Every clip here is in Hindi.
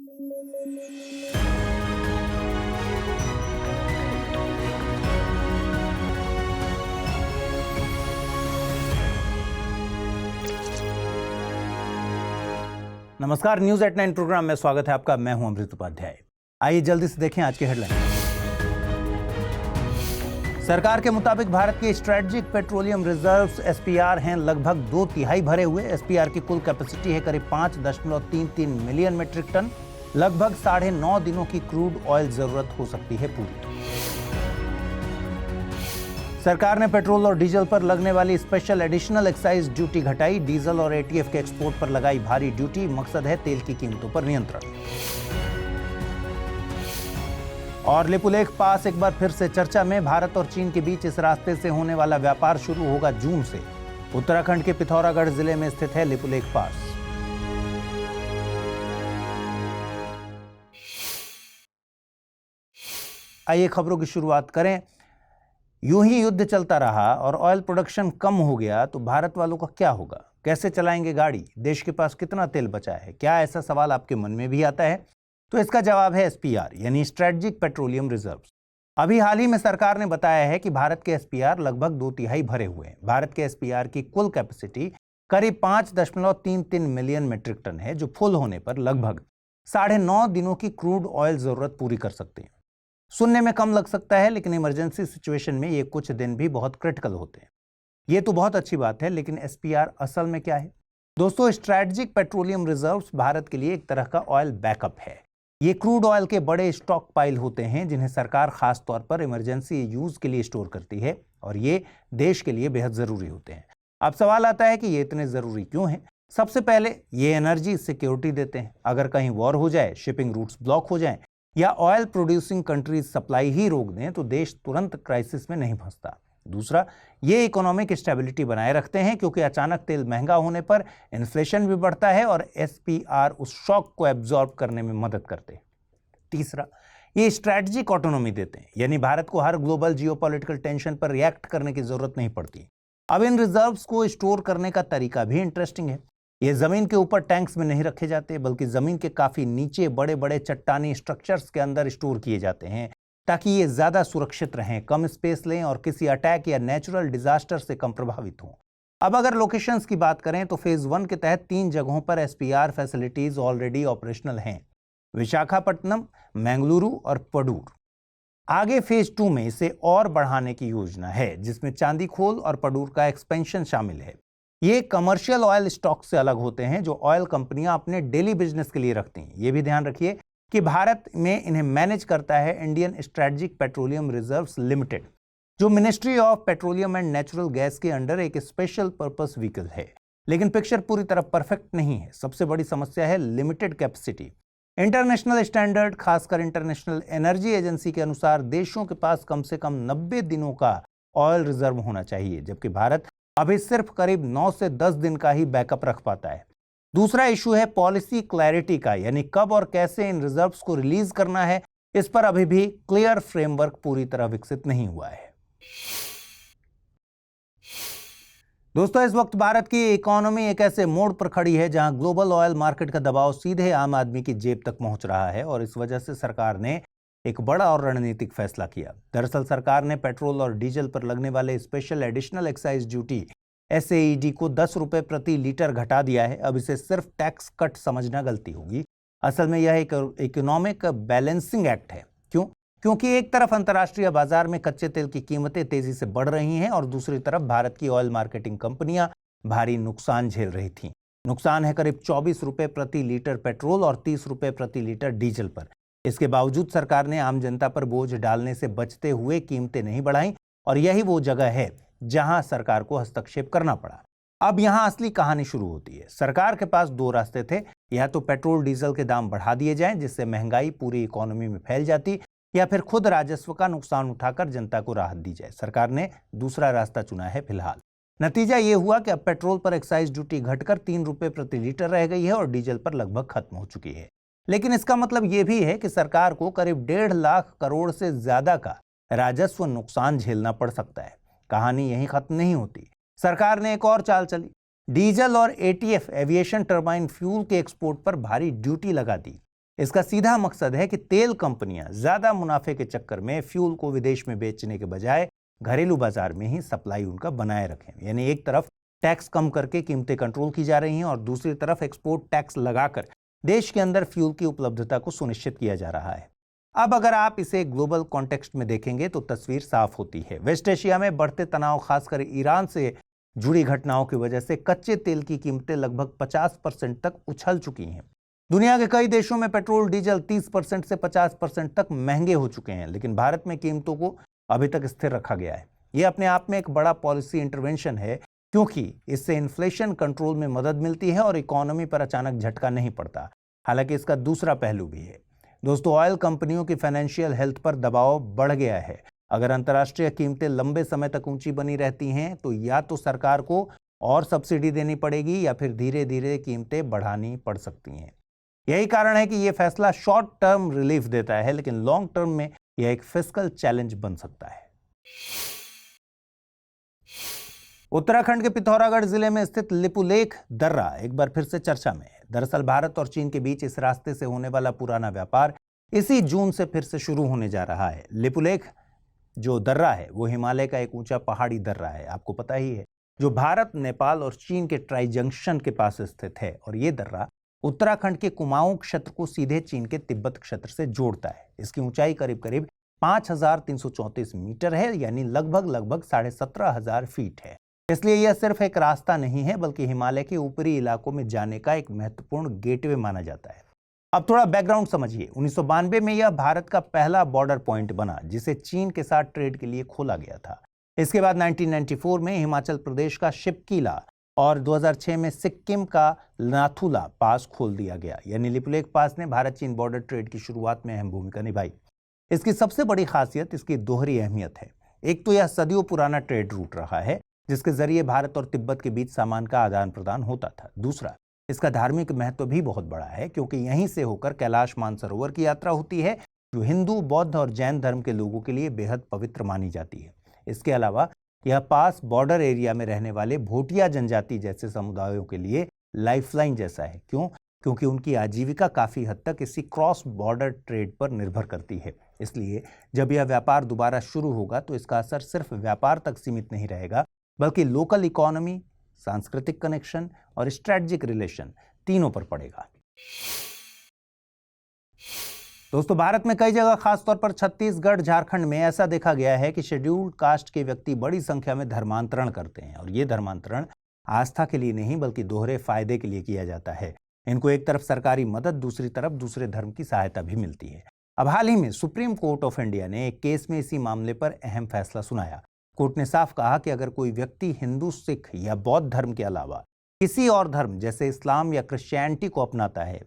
नमस्कार, न्यूज एट 9 प्रोग्राम में स्वागत है आपका। मैं हूं अमृत उपाध्याय। आइए जल्दी से देखें आज की हेडलाइन। सरकार के मुताबिक भारत के स्ट्रेटेजिक पेट्रोलियम रिजर्व्स एसपीआर हैं लगभग 2/3 भरे हुए। एसपीआर की कुल कैपेसिटी है करीब 5.33 मिलियन मीट्रिक टन। लगभग 9.5 दिनों की क्रूड ऑयल जरूरत हो सकती है पूरी। सरकार ने पेट्रोल और डीजल पर लगने वाली स्पेशल एडिशनल एक्साइज ड्यूटी घटाई। डीजल और एटीएफ के एक्सपोर्ट पर लगाई भारी ड्यूटी। मकसद है तेल की कीमतों पर नियंत्रण। और लिपुलेख पास एक बार फिर से चर्चा में। भारत और चीन के बीच इस रास्ते से होने वाला व्यापार शुरू होगा जून से। उत्तराखंड के पिथौरागढ़ जिले में स्थित है लिपुलेख पास। आइए खबरों की शुरुआत करें। यूं ही युद्ध चलता रहा और ऑयल प्रोडक्शन कम हो गया तो भारत वालों का क्या होगा? कैसे चलाएंगे गाड़ी? देश के पास कितना तेल बचा है? क्या ऐसा सवाल आपके मन में भी आता है? तो इसका जवाब है एसपीआर यानी स्ट्रेटेजिक पेट्रोलियम रिजर्व्स। अभी हाल ही में सरकार ने बताया है कि भारत के एसपीआर लगभग 2/3 भरे हुए हैं। भारत के एसपीआर की कुल कैपेसिटी करीब 5.33 मिलियन मीट्रिक टन है, जो फुल होने पर लगभग 9.5 दिनों की क्रूड ऑयल जरूरत पूरी कर सकते हैं। सुनने में कम लग सकता है, लेकिन इमरजेंसी सिचुएशन में ये कुछ दिन भी बहुत क्रिटिकल होते हैं। ये तो बहुत अच्छी बात है, लेकिन एसपीआर असल में क्या है? दोस्तों, स्ट्रेटेजिक पेट्रोलियम रिजर्व्स भारत के लिए एक तरह का ऑयल बैकअप है। ये क्रूड ऑयल के बड़े स्टॉक पाइल होते हैं जिन्हें सरकार खास तौर पर इमरजेंसी यूज के लिए स्टोर करती है, और ये देश के लिए बेहद जरूरी होते हैं। अब सवाल आता है कि ये इतने जरूरी क्यों हैं? सबसे पहले, ये एनर्जी सिक्योरिटी देते हैं। अगर कहीं वॉर हो जाए, शिपिंग रूट्स ब्लॉक हो जाएं, या ऑयल प्रोड्यूसिंग कंट्रीज सप्लाई ही रोक दें, तो देश तुरंत क्राइसिस में नहीं फंसता। दूसरा, ये इकोनॉमिक स्टेबिलिटी बनाए रखते हैं, क्योंकि अचानक तेल महंगा होने पर इन्फ्लेशन भी बढ़ता है और एसपीआर उस शॉक को एब्जॉर्ब करने में मदद करते हैं। तीसरा, ये स्ट्रैटेजिक ऑटोनॉमी देते हैं, यानी भारत को हर ग्लोबल जियोपॉलिटिकल टेंशन पर रिएक्ट करने की जरूरत नहीं पड़ती। अब इन रिजर्व्स को स्टोर करने का तरीका भी इंटरेस्टिंग है। ये जमीन के ऊपर टैंक्स में नहीं रखे जाते, बल्कि जमीन के काफी नीचे बड़े बड़े चट्टानी स्ट्रक्चर्स के अंदर स्टोर किए जाते हैं, ताकि ये ज्यादा सुरक्षित रहें, कम स्पेस लें और किसी अटैक या नेचुरल डिजास्टर से कम प्रभावित हों। अब अगर लोकेशंस की बात करें तो फेज 1 के तहत 3 जगहों पर एसपीआर फैसिलिटीज ऑलरेडी ऑपरेशनल हैं: विशाखापट्टनम, मंगलुरु और पडूर। आगे फेज 2 में इसे और बढ़ाने की योजना है, जिसमें चांदीखोल और पडूर का एक्सपेंशन शामिल है। ये कमर्शियल ऑयल स्टॉक से अलग होते हैं, जो ऑयल कंपनियां अपने डेली बिजनेस के लिए रखती हैं। ये भी ध्यान रखिए कि भारत में इन्हें मैनेज करता है Indian strategic petroleum reserves limited, जो ministry of petroleum and natural gas के अंडर एक स्पेशल पर्पस व्हीकल है। लेकिन पिक्चर पूरी तरह परफेक्ट नहीं है। सबसे बड़ी समस्या है लिमिटेड कैपेसिटी। इंटरनेशनल स्टैंडर्ड, खासकर इंटरनेशनल एनर्जी एजेंसी के अनुसार देशों के पास कम से कम 90 दिनों का ऑयल रिजर्व होना चाहिए, जबकि भारत अभी सिर्फ करीब 9 से 10 दिन का ही बैकअप रख पाता है। दूसरा इशू है पॉलिसी क्लैरिटी का, यानी कब और कैसे इन रिजर्व्स को रिलीज करना है। इस पर अभी भी क्लियर फ्रेमवर्क पूरी तरह विकसित नहीं हुआ है। दोस्तों, इस वक्त भारत की इकोनॉमी एक ऐसे मोड़ पर खड़ी है जहां ग्लोबल ऑयल मार्केट का दबाव सीधे आम आदमी की जेब तक पहुंच रहा है, और इस वजह से सरकार ने एक बड़ा और रणनीतिक फैसला किया। दरअसल सरकार ने पेट्रोल और डीजल पर लगने वाले special additional excise duty SAED को 10 रुपए प्रति लीटर घटा दिया है। अब इसे सिर्फ टैक्स कट समझना गलती होगी। असल में यह एक इकोनॉमिक बैलेंसिंग एक्ट है। क्यों? क्योंकि एक तरफ अंतर्राष्ट्रीय बाजार में कच्चे तेल की कीमतें तेजी से बढ़ रही हैं, और दूसरी तरफ भारत की ऑयल मार्केटिंग कंपनियां भारी नुकसान झेल रही थीं। नुकसान है करीब 24 रुपए प्रति लीटर पेट्रोल और 30 रुपए प्रति लीटर डीजल पर। इसके बावजूद सरकार ने आम जनता पर बोझ डालने से बचते हुए कीमतें नहीं बढ़ाई, और यही वो जगह है जहां सरकार को हस्तक्षेप करना पड़ा। अब यहां असली कहानी शुरू होती है। सरकार के पास 2 रास्ते थे: या तो पेट्रोल डीजल के दाम बढ़ा दिए जाएं, जिससे महंगाई पूरी इकोनॉमी में फैल जाती, या फिर खुद राजस्व का नुकसान उठाकर जनता को राहत दी जाए। सरकार ने दूसरा रास्ता चुना है फिलहाल। नतीजा ये हुआ कि अब पेट्रोल पर एक्साइज ड्यूटी घटकर 3 रुपए प्रति लीटर रह गई है और डीजल पर लगभग खत्म हो चुकी है। लेकिन इसका मतलब ये भी है कि सरकार को करीब 1.5 लाख करोड़ से ज्यादा का राजस्व नुकसान झेलना पड़ सकता है। कहानी यहीं खत्म नहीं होती। सरकार ने एक और चाल चली। डीजल और एटीएफ एविएशन टर्बाइन फ्यूल के एक्सपोर्ट पर भारी ड्यूटी लगा दी। इसका सीधा मकसद है कि तेल कंपनियां ज्यादा मुनाफे के चक्कर में फ्यूल को विदेश में बेचने के बजाय घरेलू बाजार में ही सप्लाई उनका बनाए रखें। यानी एक तरफ टैक्स कम करके कीमतें कंट्रोल की जा रही हैं और दूसरी तरफ एक्सपोर्ट टैक्स लगाकर देश के अंदर फ्यूल की उपलब्धता को सुनिश्चित किया जा रहा है। अब अगर आप इसे ग्लोबल कॉन्टेक्स्ट में देखेंगे तो तस्वीर साफ होती है। वेस्ट एशिया में बढ़ते तनाव, खासकर ईरान से जुड़ी घटनाओं की वजह से कच्चे तेल की कीमतें लगभग 50% तक उछल चुकी हैं। दुनिया के कई देशों में पेट्रोल डीजल 30% से 50% तक महंगे हो चुके हैं, लेकिन भारत में कीमतों को अभी तक स्थिर रखा गया है। यह अपने आप में एक बड़ा पॉलिसी इंटरवेंशन है, क्योंकि इससे इन्फ्लेशन कंट्रोल में मदद मिलती है और इकोनॉमी पर अचानक झटका नहीं पड़ता। हालांकि इसका दूसरा पहलू भी है। दोस्तों, ऑयल कंपनियों की फाइनेंशियल हेल्थ पर दबाव बढ़ गया है। अगर अंतर्राष्ट्रीय कीमतें लंबे समय तक ऊंची बनी रहती हैं तो या तो सरकार को और सब्सिडी देनी पड़ेगी या फिर धीरे धीरे कीमतें बढ़ानी पड़ सकती हैं। यही कारण है कि यह फैसला शॉर्ट टर्म रिलीफ देता है, लेकिन लॉन्ग टर्म में यह एक फिस्कल चैलेंज बन सकता है। उत्तराखंड के पिथौरागढ़ जिले में स्थित लिपुलेख दर्रा एक बार फिर से चर्चा में है। दरअसल भारत और चीन के बीच इस रास्ते से होने वाला पुराना व्यापार इसी जून से फिर से शुरू होने जा रहा है। लिपुलेख जो दर्रा है वो हिमालय का एक ऊंचा पहाड़ी दर्रा है, आपको पता ही है, जो भारत, नेपाल और चीन के ट्राई जंक्शन के पास स्थित है। और ये दर्रा उत्तराखंड के कुमाऊं क्षेत्र को सीधे चीन के तिब्बत क्षेत्र से जोड़ता है। इसकी ऊंचाई करीब करीब 5334 मीटर है, यानी लगभग 17,500 फीट है। इसलिए यह सिर्फ एक रास्ता नहीं है, बल्कि हिमालय के ऊपरी इलाकों में जाने का एक महत्वपूर्ण गेटवे माना जाता है। अब थोड़ा बैकग्राउंड समझिए। 1992 में यह भारत का पहला बॉर्डर पॉइंट बना, जिसे चीन के साथ ट्रेड के लिए खोला गया था। इसके बाद 1994 में हिमाचल प्रदेश का शिपकीला और 2006 में सिक्किम का नाथुला पास खोल दिया गया। यानी लिपुलेख पास ने भारत चीन बॉर्डर ट्रेड की शुरुआत में अहम भूमिका निभाई। इसकी सबसे बड़ी खासियत इसकी दोहरी अहमियत है। एक तो यह सदियों पुराना ट्रेड रूट रहा है, जिसके जरिए भारत और तिब्बत के बीच सामान का आदान प्रदान होता था। दूसरा, इसका धार्मिक महत्व भी बहुत बड़ा है, क्योंकि यहीं से होकर कैलाश मानसरोवर की यात्रा होती है, जो हिंदू, बौद्ध और जैन धर्म के लोगों के लिए बेहद पवित्र मानी जाती है। इसके अलावा यह पास बॉर्डर एरिया में रहने वाले भोटिया जनजाति जैसे समुदायों के लिए लाइफलाइन जैसा है। क्यों? क्योंकि उनकी आजीविका काफी हद तक इसी क्रॉस बॉर्डर ट्रेड पर निर्भर करती है। इसलिए जब यह व्यापार दोबारा शुरू होगा तो इसका असर सिर्फ व्यापार तक सीमित नहीं रहेगा, बल्कि लोकल इकोनॉमी, सांस्कृतिक कनेक्शन और स्ट्रेटेजिक रिलेशन तीनों पर पड़ेगा। दोस्तों, भारत में कई जगह, खासतौर पर छत्तीसगढ़, झारखंड में ऐसा देखा गया है कि शेड्यूल्ड कास्ट के व्यक्ति बड़ी संख्या में धर्मांतरण करते हैं। और ये धर्मांतरण आस्था के लिए नहीं, बल्कि दोहरे फायदे के लिए किया जाता है। इनको एक तरफ सरकारी मदद, दूसरी तरफ दूसरे धर्म की सहायता भी मिलती है। अब हाल ही में सुप्रीम कोर्ट ऑफ इंडिया ने एक केस में इसी मामले पर अहम फैसला सुनाया। कोर्ट ने साफ कहा कि अगर कोई व्यक्ति हिंदू, सिख या बौद्ध धर्म के अलावा किसी और धर्म जैसे इस्लाम या क्रिश्चियनिटी को अपनाता है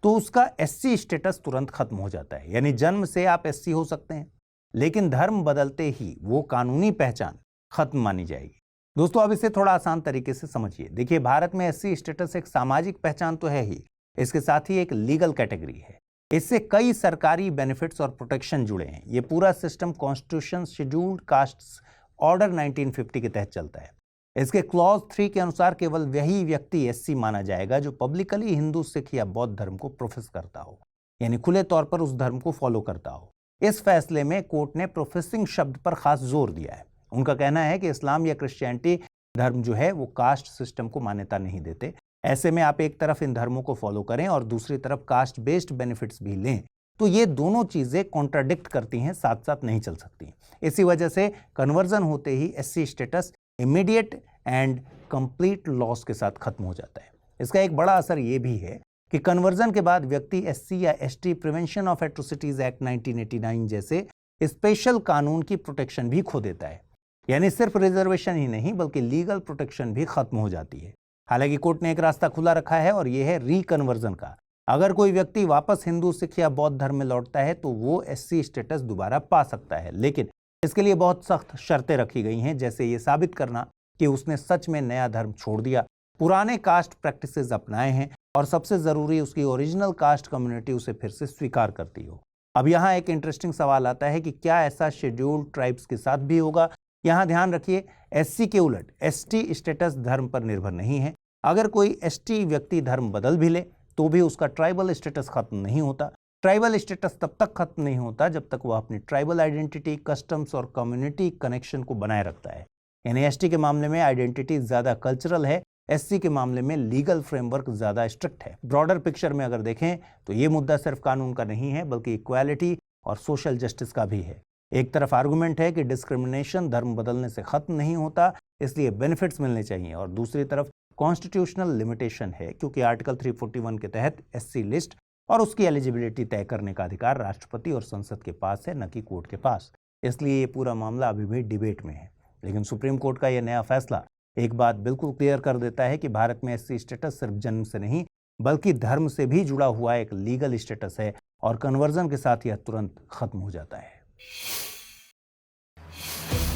तो उसका एससी स्टेटस तुरंत खत्म हो जाता है। यानी जन्म से आप एससी हो सकते हैं, लेकिन धर्म बदलते ही वो कानूनी पहचान खत्म मानी जाएगी। दोस्तों, अब इसे थोड़ा आसान तरीके से समझिए। देखिए, भारत में एससी स्टेटस एक सामाजिक पहचान तो है ही, इसके साथ ही एक लीगल कैटेगरी है। इससे कई सरकारी बेनिफिट्स और प्रोटेक्शन जुड़े हैं। ये पूरा system constitution scheduled castes order 1950 के तहत चलता है। इसके क्लॉज 3 के अनुसार केवल वही व्यक्ति एससी माना जाएगा जो पब्लिकली हिंदू, सिख या बौद्ध धर्म को प्रोफेस करता हो, यानी खुले तौर पर उस धर्म को फॉलो करता हो। इस फैसले में कोर्ट ने प्रोफेसिंग शब्द पर खास जोर दिया है। उनका कहना है कि इस्लाम या क्रिश्चियनिटी धर्म जो है वो कास्ट सिस्टम को मान्यता नहीं देते। ऐसे में आप एक तरफ इन धर्मों को फॉलो करें और दूसरी तरफ कास्ट बेस्ड बेनिफिट्स भी लें, तो ये दोनों चीजें कॉन्ट्राडिक्ट करती हैं, साथ साथ नहीं चल सकती। इसी वजह से कन्वर्जन होते ही SC status immediate and complete loss के साथ खत्म हो जाता है। इसका एक बड़ा असर ये भी है कि कन्वर्जन के बाद व्यक्ति एससी या ST prevention of atrocities act 1989 जैसे स्पेशल कानून की प्रोटेक्शन भी खो देता है। यानी सिर्फ रिजर्वेशन ही नहीं, बल्कि लीगल प्रोटेक्शन भी खत्म हो जाती है। हालांकि कोर्ट ने एक रास्ता खुला रखा है और यह है रिकन्वर्जन का। अगर कोई व्यक्ति वापस हिंदू, सिख या बौद्ध धर्म में लौटता है तो वो एससी स्टेटस दोबारा पा सकता है, लेकिन इसके लिए बहुत सख्त शर्तें रखी गई हैं, जैसे ये साबित करना कि उसने सच में नया धर्म छोड़ दिया, पुराने कास्ट प्रैक्टिसेस अपनाए हैं और सबसे जरूरी उसकी ओरिजिनल कास्ट कम्युनिटी उसे फिर से स्वीकार करती हो। अब यहाँ एक इंटरेस्टिंग सवाल आता है कि क्या ऐसा शेड्यूल्ड ट्राइब्स के साथ भी होगा? यहाँ ध्यान रखिए, एससी के उलट एसटी स्टेटस धर्म पर निर्भर नहीं है। अगर कोई एसटी व्यक्ति धर्म बदल भी ले तो भी उसका ट्राइबल स्टेटस खत्म नहीं होता। ट्राइबल स्टेटस तब तक खत्म नहीं होता जब तक वह अपनी ट्राइबल आइडेंटिटी, कस्टम्स और कम्युनिटी कनेक्शन को बनाए रखता है। यानी एसटी के मामले में आइडेंटिटी ज्यादा कल्चरल है, एससी के मामले में लीगल फ्रेमवर्क ज्यादा स्ट्रिक्ट है। ब्रॉडर पिक्चर में अगर देखें तो ये मुद्दा सिर्फ कानून का नहीं है बल्कि इक्वालिटी और सोशल जस्टिस का भी है। एक तरफ आर्गुमेंट है कि डिस्क्रिमिनेशन धर्म बदलने से खत्म नहीं होता, इसलिए बेनिफिट्स मिलने चाहिए, और दूसरी तरफ कॉन्स्टिट्यूशनल लिमिटेशन है क्योंकि आर्टिकल 341 के तहत एससी लिस्ट और उसकी एलिजिबिलिटी तय करने का अधिकार राष्ट्रपति और संसद के पास है, न कि कोर्ट के पास। इसलिए ये पूरा मामला अभी भी डिबेट में है। लेकिन सुप्रीम कोर्ट का यह नया फैसला एक बात बिल्कुल क्लियर कर देता है कि भारत में एससी स्टेटस सिर्फ जन्म से नहीं बल्कि धर्म से भी जुड़ा हुआ एक लीगल स्टेटस है, और कन्वर्जन के साथ यह तुरंत खत्म हो जाता है।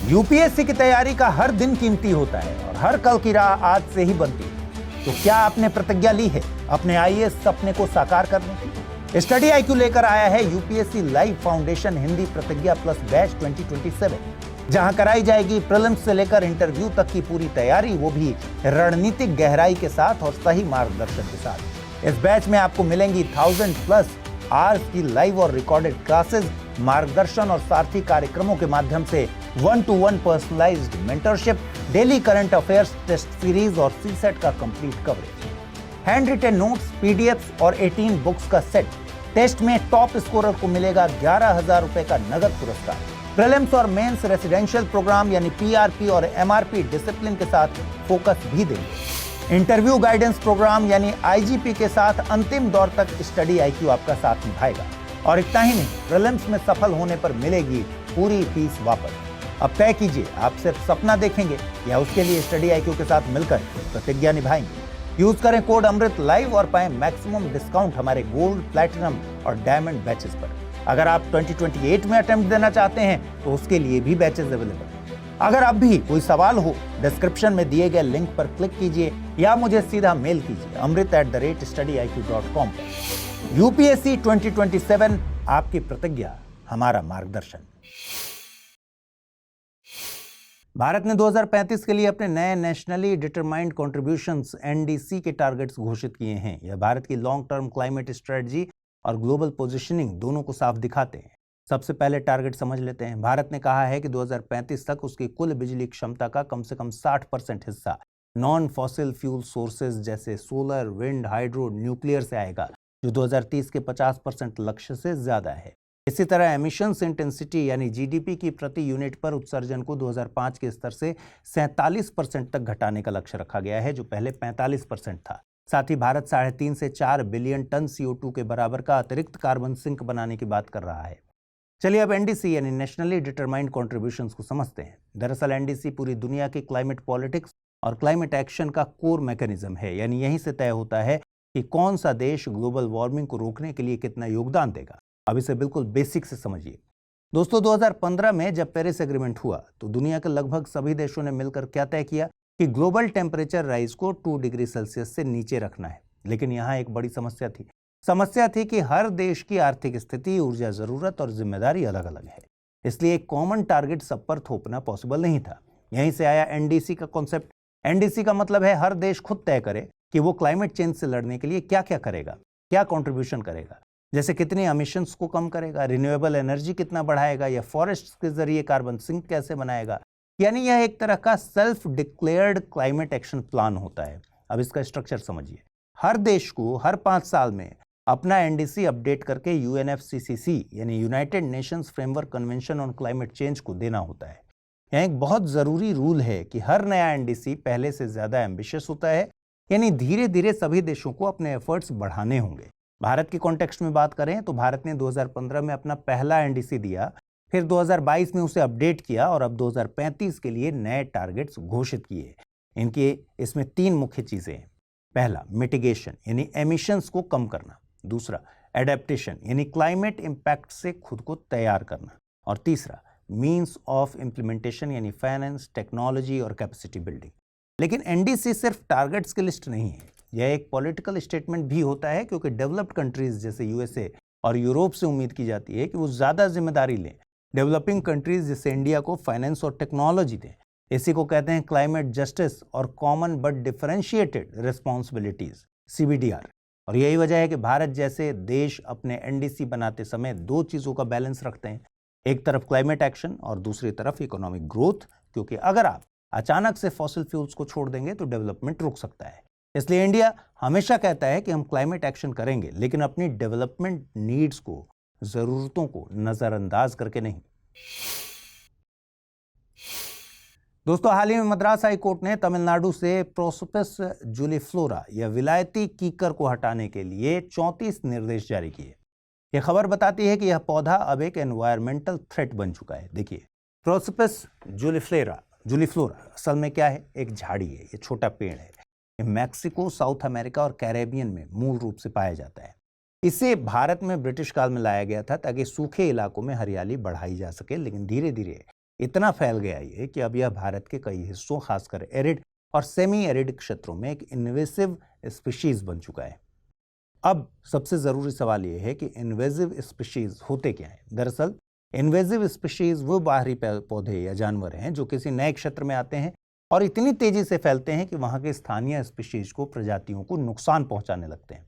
यूपीएससी की तैयारी का हर दिन कीमती होता है और हर कल की राह आज से ही बनती है। तो क्या आपने प्रतिज्ञा ली है अपने आईएएस सपने को साकार करने की? स्टडी आईक्यू लेकर आया है यूपीएससी लाइव फाउंडेशन हिंदी प्रतिज्ञा प्लस बैच 2027, जहां कराई जाएगी प्रीलिम्स से लेकर इंटरव्यू तक की पूरी तैयारी, वो भी रणनीतिक गहराई के साथ और सही मार्गदर्शन के साथ। इस बैच में आपको मिलेंगी 1000+ आवर्स की लाइव और रिकॉर्डेड क्लासेस, मार्गदर्शन और सारथी कार्यक्रमों के माध्यम से 1-to-1 personalised mentorship, daily current affairs test series और सीसेट का complete coverage, handwritten notes, PDFs और 18 बुक्स का सेट। टेस्ट में टॉप स्कोरर को मिलेगा 11,000 रुपए का नगद पुरस्कार। प्रीलिम्स और मेंस रेसिडेंशियल प्रोग्राम यानी पीआरपी और एमआरपी डिसिप्लिन के साथ फोकस भी देंगे। इंटरव्यू गाइडेंस प्रोग्राम यानी आईजीपी के साथ अंतिम दौर तक स्टडी आईक्यू आपका साथ निभाएगा। और इतना ही नहीं, प्रीलिम्स में सफल होने पर मिलेगी पूरी फीस वापस। अब तय कीजिए, आप सिर्फ सपना देखेंगे या उसके लिए स्टडी आईक्यू के साथ मिलकर प्रतिज्ञा निभाएंगे। यूज करें कोड अमृत लाइव और पाएं मैक्सिमम डिस्काउंट हमारे गोल्ड, प्लैटिनम और डायमंड बैचेस पर। अगर आप 2028 में अटेम्प्ट देना चाहते हैं तो उसके लिए भी बैचेस अवेलेबल हैं। अगर अब भी कोई सवाल हो, डिस्क्रिप्शन में दिए गए लिंक पर क्लिक कीजिए या मुझे सीधा मेल कीजिए amrit@studiiq.com पर। यूपीएससी 2027, आपकी प्रतिज्ञा हमारा मार्गदर्शन। भारत ने 2035 के लिए अपने नए नेशनली डिटरमाइंड कंट्रीब्यूशंस एनडीसी के टारगेट्स घोषित किए हैं। यह भारत की लॉन्ग टर्म क्लाइमेट स्ट्रेटजी और ग्लोबल पोजीशनिंग दोनों को साफ दिखाते हैं। सबसे पहले टारगेट समझ लेते हैं। भारत ने कहा है कि 2035 तक उसकी कुल बिजली क्षमता का कम से कम 60% हिस्सा नॉन फॉसिल फ्यूल सोर्सेज जैसे सोलर, विंड, हाइड्रो, न्यूक्लियर से आएगा, जो 2030 के 50% लक्ष्य से ज्यादा है। इसी तरह एमिशंस इंटेंसिटी यानी जीडीपी की प्रति यूनिट पर उत्सर्जन को 2005 के स्तर से 47% तक घटाने का लक्ष्य रखा गया है, जो पहले 45% था। साथ ही भारत 3.5 से 4 बिलियन टन CO2 के बराबर का अतिरिक्त कार्बन सिंक बनाने की बात कर रहा है। चलिए अब एनडीसी यानी नेशनली डिटरमाइंड कॉन्ट्रीब्यूशंस को समझते हैं। दरअसल एनडीसी पूरी दुनिया की क्लाइमेट पॉलिटिक्स और क्लाइमेट एक्शन का कोर मैकेनिज्म है, यानी यहीं से तय होता है कि कौन सा देश ग्लोबल वार्मिंग को रोकने के लिए कितना योगदान देगा। अब इसे बिल्कुल बेसिक से समझिए। दोस्तों, 2015 में जब पेरिस एग्रीमेंट हुआ तो दुनिया के लगभग सभी देशों ने मिलकर क्या तय किया कि ग्लोबल टेम्परेचर राइज को 2 डिग्री सेल्सियस से नीचे रखना है। लेकिन यहाँ एक बड़ी समस्या थी कि हर देश की आर्थिक स्थिति, ऊर्जा जरूरत और जिम्मेदारी अलग अलग है। इसलिए एक कॉमन टारगेट सब पर थोपना पॉसिबल नहीं था। यहीं से आया एनडीसी का कॉन्सेप्ट। एनडीसी का मतलब है हर देश खुद तय करे कि वो क्लाइमेट चेंज से लड़ने के लिए क्या क्या करेगा, क्या कॉन्ट्रीब्यूशन करेगा, जैसे कितने एमिशंस को कम करेगा, रिन्यूएबल एनर्जी कितना बढ़ाएगा, या फॉरेस्ट के जरिए कार्बन सिंक कैसे बनाएगा। यानी यह एक तरह का self declared climate action plan होता है। अब इसका स्ट्रक्चर समझिए। हर देश को हर 5 साल में अपना एनडीसी अपडेट करके यूएनएफसीसीसी यानी United Nations framework convention on climate change को देना होता है। यह एक बहुत जरूरी रूल है कि हर नया एनडीसी पहले से ज्यादा एम्बिशियस होता है, यानी धीरे धीरे सभी देशों को अपने एफर्ट्स बढ़ाने होंगे। भारत के कॉन्टेक्स्ट में बात करें तो भारत ने 2015 में अपना पहला एनडीसी दिया, फिर 2022 में उसे अपडेट किया और अब 2035 के लिए नए टारगेट्स घोषित किए। इसमें 3 मुख्य चीजें हैं। पहला, मिटिगेशन यानी एमिशंस को कम करना। दूसरा, एडेप्टेशन यानी क्लाइमेट इंपैक्ट से खुद को तैयार करना। और तीसरा, मीन्स ऑफ इम्प्लीमेंटेशन यानी फाइनेंस, टेक्नोलॉजी और कैपेसिटी बिल्डिंग। लेकिन एनडीसी सिर्फ टारगेट्स की लिस्ट नहीं है, यह एक पॉलिटिकल स्टेटमेंट भी होता है, क्योंकि डेवलप्ड कंट्रीज जैसे यूएसए और यूरोप से उम्मीद की जाती है कि वो ज्यादा जिम्मेदारी लें। डेवलपिंग कंट्रीज जैसे इंडिया को फाइनेंस और टेक्नोलॉजी दें। इसी को कहते हैं क्लाइमेट जस्टिस और common but differentiated responsibilities, CBDR। और यही वजह है कि भारत जैसे देश अपने एनडीसी बनाते समय दो चीज़ों का बैलेंस रखते हैं, एक तरफ क्लाइमेट एक्शन और दूसरी तरफ इकोनॉमिक ग्रोथ, क्योंकि अगर आप अचानक से फॉसिल फ्यूल्स को छोड़ देंगे तो डेवलपमेंट रुक सकता है। इसलिए इंडिया हमेशा कहता है कि हम क्लाइमेट एक्शन करेंगे, लेकिन अपनी डेवलपमेंट नीड्स को, जरूरतों को नजरअंदाज करके नहीं। दोस्तों, हाल ही में मद्रास हाई कोर्ट ने तमिलनाडु से प्रोसोपिस जूलीफ्लोरा या विलायती कीकर को हटाने के लिए 34 निर्देश जारी किए। यह खबर बताती है कि यह पौधा अब एक एनवायरमेंटल थ्रेट बन चुका है। देखिए, प्रोसोपिस जूलीफ्लोरा असल में क्या है? एक झाड़ी है, ये छोटा पेड़ है। ये मैक्सिको, साउथ अमेरिका और कैरेबियन में मूल रूप से पाया जाता है। इसे भारत में ब्रिटिश काल में लाया गया था ताकि सूखे इलाकों में हरियाली बढ़ाई जा सके, लेकिन धीरे धीरे इतना फैल गया ये कि अब यह भारत के कई हिस्सों, खासकर एरिड और सेमी एरिड क्षेत्रों में एक इन्वेसिव स्पीशीज बन चुका है। अब सबसे जरूरी सवाल यह है कि इन्वेसिव स्पीशीज होते क्या हैं? दरअसल इन्वेसिव स्पीशीज वो बाहरी पौधे या जानवर हैं जो किसी नए क्षेत्र में आते हैं और इतनी तेजी से फैलते हैं कि वहां के स्थानीय स्पीशीज को, प्रजातियों को नुकसान पहुंचाने लगते हैं।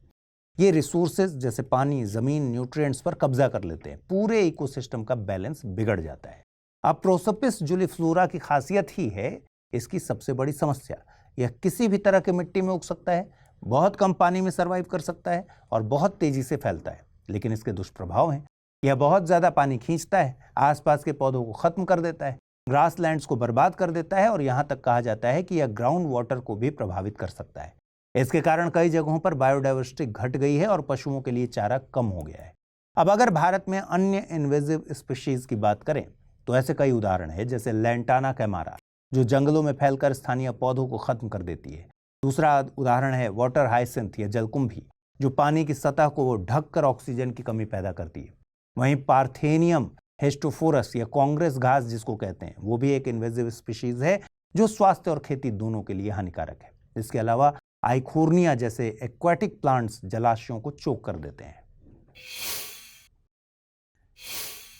ये रिसोर्सेज जैसे पानी, जमीन, न्यूट्रिएंट्स पर कब्जा कर लेते हैं। पूरे इकोसिस्टम का बैलेंस बिगड़ जाता है। अब प्रोसोपिस जूलीफ्लोरा की खासियत ही है इसकी सबसे बड़ी समस्या। यह किसी भी तरह की मिट्टी में उग सकता है, बहुत कम पानी में सर्वाइव कर सकता है और बहुत तेजी से फैलता है। लेकिन इसके दुष्प्रभाव हैं। यह बहुत ज्यादा पानी खींचता है, आसपास के पौधों को खत्म कर देता है, ग्रासलैंड्स को बर्बाद कर देता है और यहां तक कहा जाता है कि यह ग्राउंड वाटर को भी प्रभावित कर सकता है। इसके कारण कई जगहों पर बायोडाइवर्सिटी घट गई है और पशुओं के लिए चारा कम हो गया है। अब अगर भारत में अन्य इन्वेसिव स्पीशीज की बात करें तो ऐसे कई उदाहरण है, जैसे लैंटाना कैमारा जो जंगलों में फैलकर स्थानीय पौधों को खत्म कर देती है। दूसरा उदाहरण है वाटर हाइसिंथ या जलकुंभी जो पानी की सतह को ढककर ऑक्सीजन की कमी पैदा करती है। वहीं पार्थेनियम हेस्टोफोरस या कांग्रेस घास जिसको कहते हैं, वो भी एक इन्वेसिव स्पीशीज है जो स्वास्थ्य और खेती दोनों के लिए हानिकारक है। इसके अलावा आइकोर्निया जैसे एक्वाटिक प्लांट्स जलाशयों को चोक कर देते हैं।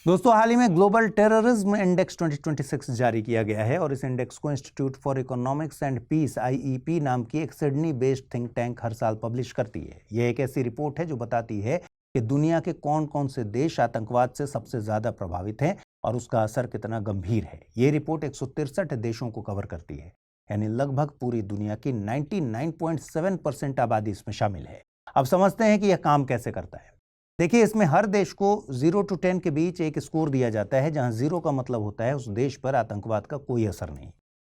दोस्तों, हाल ही में ग्लोबल टेररिज्म इंडेक्स 2026 जारी किया गया है और इस इंडेक्स को Institute for Economics and Peace IEP नाम की एक सिडनी बेस्ड थिंक टैंक हर साल पब्लिश करती है। यह एक ऐसी रिपोर्ट है जो बताती है कि दुनिया के कौन कौन से देश आतंकवाद से सबसे ज्यादा प्रभावित हैं और उसका असर कितना गंभीर है। ये रिपोर्ट 163 देशों को कवर करती है, यानी लगभग पूरी दुनिया की 99.7% आबादी इसमें शामिल है। अब समझते हैं कि यह काम कैसे करता है। देखिए, इसमें हर देश को 0 to 10 के बीच एक स्कोर दिया जाता है, जहां 0 का मतलब होता है उस देश पर आतंकवाद का कोई असर नहीं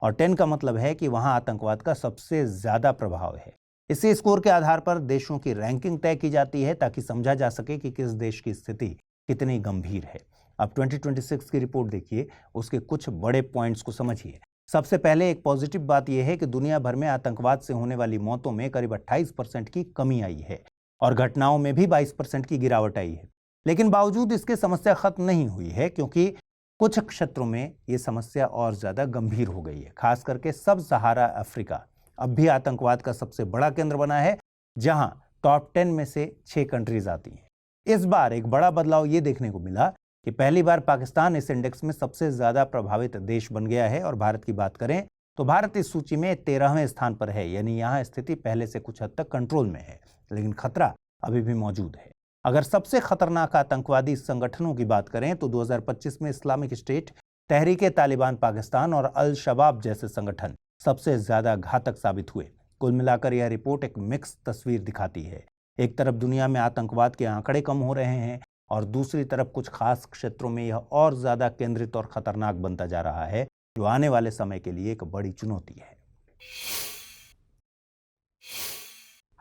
और 10 का मतलब है कि वहां आतंकवाद का सबसे ज्यादा प्रभाव है। इसी स्कोर के आधार पर देशों की रैंकिंग तय की जाती है ताकि समझा जा सके कि किस देश की स्थिति कितनी गंभीर है। अब 2026 की रिपोर्ट देखिए, उसके कुछ बड़े पॉइंट्स को समझिए। सबसे पहले एक पॉजिटिव बात यह है कि दुनिया भर में आतंकवाद से होने वाली मौतों में करीब 28% की कमी आई है और घटनाओं में भी 22% की गिरावट आई है। लेकिन बावजूद इसके समस्या खत्म नहीं हुई है, क्योंकि कुछ क्षेत्रों में ये समस्या और ज्यादा गंभीर हो गई है। खास करके सब सहारा अफ्रीका अब भी आतंकवाद का सबसे बड़ा केंद्र बना है, जहां टॉप 10 में से 6 कंट्रीज आती हैं। इस बार एक बड़ा बदलाव ये देखने को मिला कि पहली बार पाकिस्तान इस इंडेक्स में सबसे ज्यादा प्रभावित देश बन गया है और भारत की बात करें तो भारत इस सूची में 13वें स्थान पर है, यानी यहाँ स्थिति पहले से कुछ हद तक कंट्रोल में है, लेकिन खतरा अभी भी मौजूद है। अगर सबसे खतरनाक आतंकवादी संगठनों की बात करें तो 2025 में इस्लामिक स्टेट, तहरीके तालिबान पाकिस्तान और अल शबाब जैसे संगठन सबसे ज्यादा घातक साबित हुए। कुल मिलाकर यह रिपोर्ट एक मिक्स तस्वीर दिखाती है। एक तरफ दुनिया में आतंकवाद के आंकड़े कम हो रहे हैं और दूसरी तरफ कुछ खास क्षेत्रों में यह और ज्यादा केंद्रित और खतरनाक बनता जा रहा है, जो आने वाले समय के लिए एक बड़ी चुनौती है।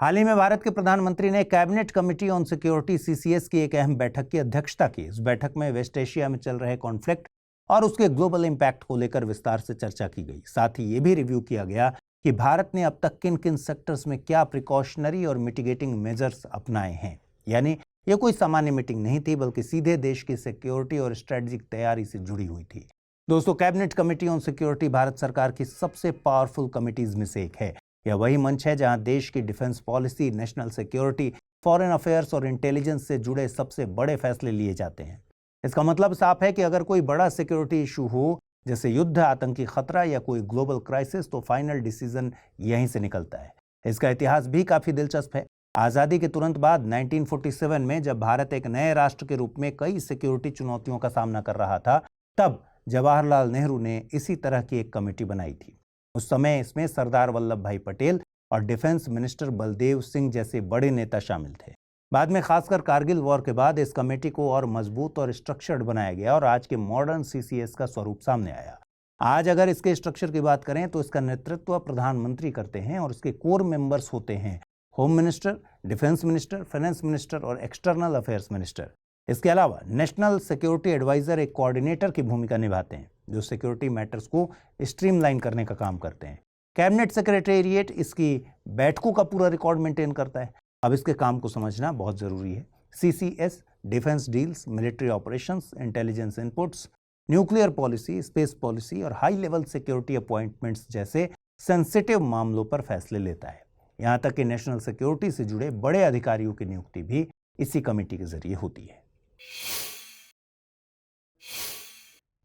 हाल ही में भारत के प्रधानमंत्री ने cabinet committee on security CCS की एक अहम बैठक की अध्यक्षता की। इस बैठक में वेस्ट एशिया में चल रहे कॉन्फ्लिक्ट और उसके ग्लोबल इंपैक्ट को लेकर विस्तार से चर्चा की गई। साथ ही ये भी रिव्यू किया गया कि भारत ने अब तक किन किन सेक्टर्स में क्या प्रिकॉशनरी और मिटिगेटिंग मेजर्स अपनाए हैं। यानी ये कोई सामान्य मीटिंग नहीं थी, बल्कि सीधे देश की सिक्योरिटी और स्ट्रेटेजिक तैयारी से जुड़ी हुई थी। दोस्तों, cabinet committee on security Bharat सरकार की सबसे पावरफुल कमिटीज में से एक है। यह वही मंच है जहां देश की defence policy, national security, foreign affairs और इंटेलिजेंस से जुड़े सबसे बड़े फैसले लिए जाते हैं। इसका मतलब साफ है कि अगर कोई बड़ा सिक्योरिटी इशू हो, जैसे युद्ध, आतंकी खतरा या कोई ग्लोबल क्राइसिस, तो फाइनल डिसीजन यहीं से निकलता है। इसका इतिहास भी काफी दिलचस्प है। आज़ादी के तुरंत बाद 1947 में जब भारत एक नए राष्ट्र के रूप में कई सिक्योरिटी चुनौतियों का सामना कर रहा था, तब जवाहरलाल नेहरू ने इसी तरह की एक कमेटी बनाई थी। उस समय इसमें सरदार वल्लभ भाई पटेल और डिफेंस मिनिस्टर बलदेव सिंह जैसे बड़े नेता शामिल थे। बाद में खासकर कारगिल वॉर के बाद इस कमेटी को और मजबूत और स्ट्रक्चर्ड बनाया गया और आज के मॉडर्न सीसीएस का स्वरूप सामने आया। आज अगर इसके स्ट्रक्चर की बात करें तो इसका नेतृत्व प्रधानमंत्री करते हैं और इसके कोर मेंबर्स होते हैं home minister, defence minister, finance minister और एक्सटर्नल अफेयर्स मिनिस्टर। इसके अलावा नेशनल सिक्योरिटी एडवाइजर एक कोऑर्डिनेटर की भूमिका निभाते हैं जो सिक्योरिटी मैटर्स को स्ट्रीमलाइन करने का काम करते हैं। कैबिनेट सेक्रेटेरिएट इसकी बैठकों का पूरा रिकॉर्ड मेंटेन करता है। अब इसके काम को समझना बहुत जरूरी है। CCS defence deals, military operations, intelligence inputs, nuclear policy, space policy और हाई लेवल सिक्योरिटी अपॉइंटमेंट्स जैसे सेंसिटिव मामलों पर फैसले लेता है। यहाँ तक कि नेशनल सिक्योरिटी से जुड़े बड़े अधिकारियों की नियुक्ति भी इसी कमेटी के जरिए होती है।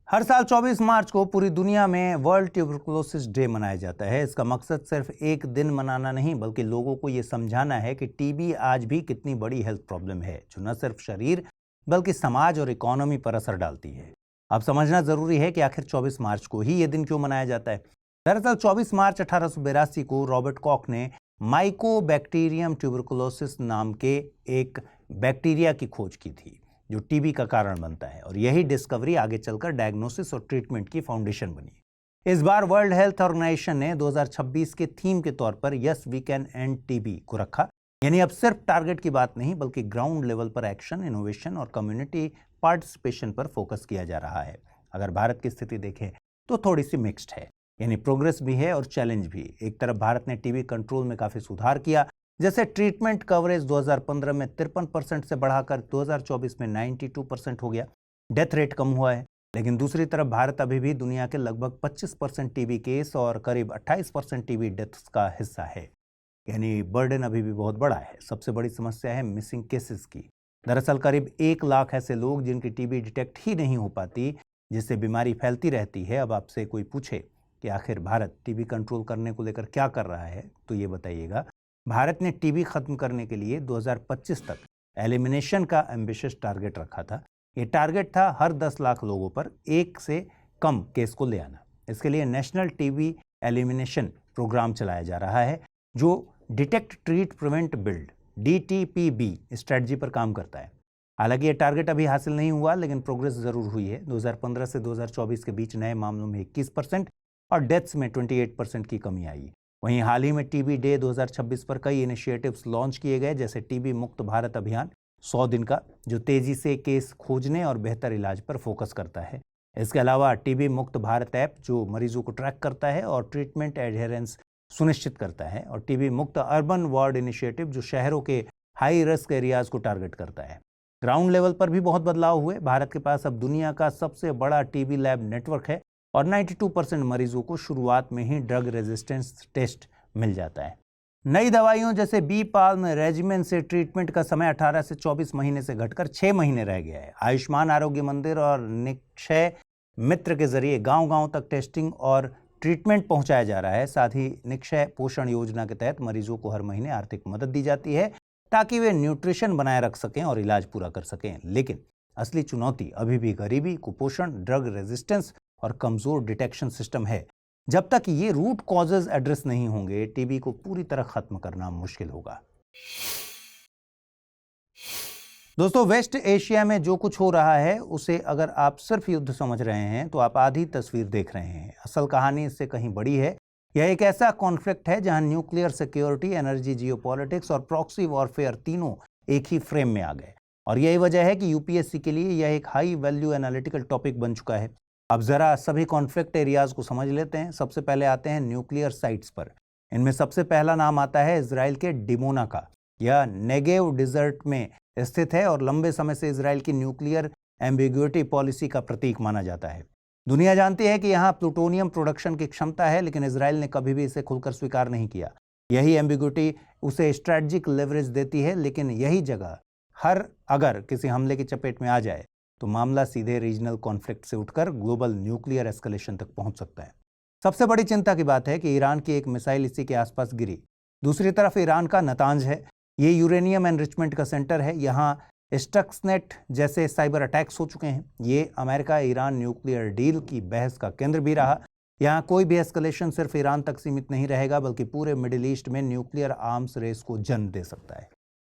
हर साल 24 मार्च को पूरी दुनिया में वर्ल्ड ट्यूबरकुलोसिस डे मनाया जाता है। इसका मकसद सिर्फ एक दिन मनाना नहीं बल्कि लोगों को ये समझाना है कि टीबी आज भी कितनी बड़ी हेल्थ प्रॉब्लम है जो न सिर्फ शरीर बल्कि समाज और इकोनॉमी पर असर डालती है। अब समझना जरूरी है कि आखिर 24 मार्च को ही ये दिन क्यों मनाया जाता है। दरअसल 24 मार्च 1882 को रॉबर्ट कॉक ने माइकोबैक्टीरियम ट्यूबरकुलोसिस नाम के एक बैक्टीरिया की खोज की थी जो टीबी का कारण बनता है और यही डिस्कवरी आगे चलकर डायग्नोसिस और ट्रीटमेंट की फाउंडेशन बनी। इस बार वर्ल्ड हेल्थ ऑर्गेनाइजेशन ने 2026 के थीम के तौर पर yes we can end TB को रखा। यानी अब सिर्फ टारगेट की बात नहीं बल्कि ग्राउंड लेवल पर एक्शन, इनोवेशन और कम्युनिटी पार्टिसिपेशन पर फोकस किया जा रहा है। अगर भारत की स्थिति देखें तो थोड़ी सी मिक्स्ड है, यानी प्रोग्रेस भी है और चैलेंज भी। एक तरफ भारत ने टीबी कंट्रोल में काफी सुधार किया, जैसे ट्रीटमेंट कवरेज 2015 में 53% से बढ़ाकर 2024 में 92% हो गया। डेथ रेट कम हुआ है, लेकिन दूसरी तरफ भारत अभी भी दुनिया के लगभग 25% टीबी केस और करीब 28% टीबी डेथ्स का हिस्सा है। यानी बर्डन अभी भी बहुत बड़ा है। सबसे बड़ी समस्या है मिसिंग केसेस की। दरअसल करीब 1 लाख ऐसे लोग जिनकी टीबी डिटेक्ट ही नहीं हो पाती, जिससे बीमारी फैलती रहती है। अब आपसे कोई पूछे कि आखिर भारत टीबी कंट्रोल करने को लेकर क्या कर रहा है, तो ये बताइएगा। भारत ने टीबी खत्म करने के लिए 2025 तक एलिमिनेशन का एम्बिशियस टारगेट रखा था। ये टारगेट था हर 10 लाख लोगों पर 1 से कम केस को ले आना। इसके लिए नेशनल टीबी एलिमिनेशन प्रोग्राम चलाया जा रहा है जो detect treat prevent build DTPB strategy पर काम करता है। हालांकि ये टारगेट अभी हासिल नहीं हुआ, लेकिन प्रोग्रेस जरूर हुई है। 2015 से 2024 के बीच नए मामलों में 21% और डेथ्स में 28% की कमी आई। वहीं हाल ही में टीबी डे 2026 पर कई इनिशिएटिव्स लॉन्च किए गए, जैसे टीबी मुक्त भारत अभियान 100 दिन का, जो तेजी से केस खोजने और बेहतर इलाज पर फोकस करता है। इसके अलावा टीबी मुक्त भारत ऐप जो मरीजों को ट्रैक करता है और ट्रीटमेंट एडहेरेंस सुनिश्चित करता है, और टीबी मुक्त अर्बन वार्ड इनिशिएटिव जो शहरों के हाई रिस्क एरियाज को टारगेट करता है। ग्राउंड लेवल पर भी बहुत बदलाव हुए। भारत के पास अब दुनिया का सबसे बड़ा टीबी लैब नेटवर्क है और 92% मरीजों को शुरुआत में ही ड्रग रेजिस्टेंस टेस्ट मिल जाता है। नई दवाइयों जैसे बी पाल्म रेजिमेन से ट्रीटमेंट का समय 18 से 24 महीने से घटकर 6 महीने रह गया है। आयुष्मान आरोग्य मंदिर और निक्षय मित्र के जरिए गांव-गांव तक टेस्टिंग और ट्रीटमेंट पहुंचाया जा रहा है। साथ ही निक्षय पोषण योजना के तहत मरीजों को हर महीने आर्थिक मदद दी जाती है ताकि वे न्यूट्रिशन बनाए रख सकें और इलाज पूरा कर सकें। लेकिन असली चुनौती अभी भी गरीबी, कुपोषण, ड्रग रेजिस्टेंस और कमजोर डिटेक्शन सिस्टम है। जब तक ये रूट कॉजेज एड्रेस नहीं होंगे, टीबी को पूरी तरह खत्म करना मुश्किल होगा। दोस्तों, वेस्ट एशिया में जो कुछ हो रहा है उसे अगर आप सिर्फ युद्ध समझ रहे हैं तो आप आधी तस्वीर देख रहे हैं। असल कहानी इससे कहीं बड़ी है। यह एक ऐसा कॉन्फ्लिक्ट है जहां न्यूक्लियर सिक्योरिटी, एनर्जी, जियोपॉलिटिक्स और प्रॉक्सी वॉरफेयर तीनों एक ही फ्रेम में आ गए। और यही वजह है कि यूपीएससी के लिए यह एक हाई वैल्यू एनालिटिकल टॉपिक बन चुका है। अब जरा सभी कॉन्फ्लिक्ट एरियाज को समझ लेते हैं। सबसे पहले आते हैं न्यूक्लियर साइट्स पर। इनमें सबसे पहला नाम आता है इजराइल के डिमोना का। यह नेगेव डिजर्ट में स्थित है और लंबे समय से इजराइल की न्यूक्लियर एम्बिग्युइटी पॉलिसी का प्रतीक माना जाता है। दुनिया जानती है कि यहाँ प्लूटोनियम प्रोडक्शन की क्षमता है, लेकिन इजराइल ने कभी भी इसे खुलकर स्वीकार नहीं किया। यही एम्बिग्युइटी उसे स्ट्रेटजिक लेवरेज देती है, लेकिन यही जगह अगर किसी हमले की चपेट में आ जाए तो मामला सीधे रीजनल कॉन्फ्लिक्ट से उठकर ग्लोबल न्यूक्लियर एस्केलेशन तक पहुंच सकता है। सबसे बड़ी चिंता की बात है कि ईरान की एक मिसाइल इसी के आसपास गिरी। दूसरी तरफ ईरान का नतांज है। ये यूरेनियम एनरिचमेंट का सेंटर है। यहाँ स्टक्सनेट जैसे साइबर अटैक्स हो चुके हैं। ये अमेरिका ईरान न्यूक्लियर डील की बहस का केंद्र भी रहा। यहाँ कोई भी एस्केलेशन सिर्फ ईरान तक सीमित नहीं रहेगा, बल्कि पूरे मिडिल ईस्ट में न्यूक्लियर आर्म्स रेस को जन्म दे सकता है।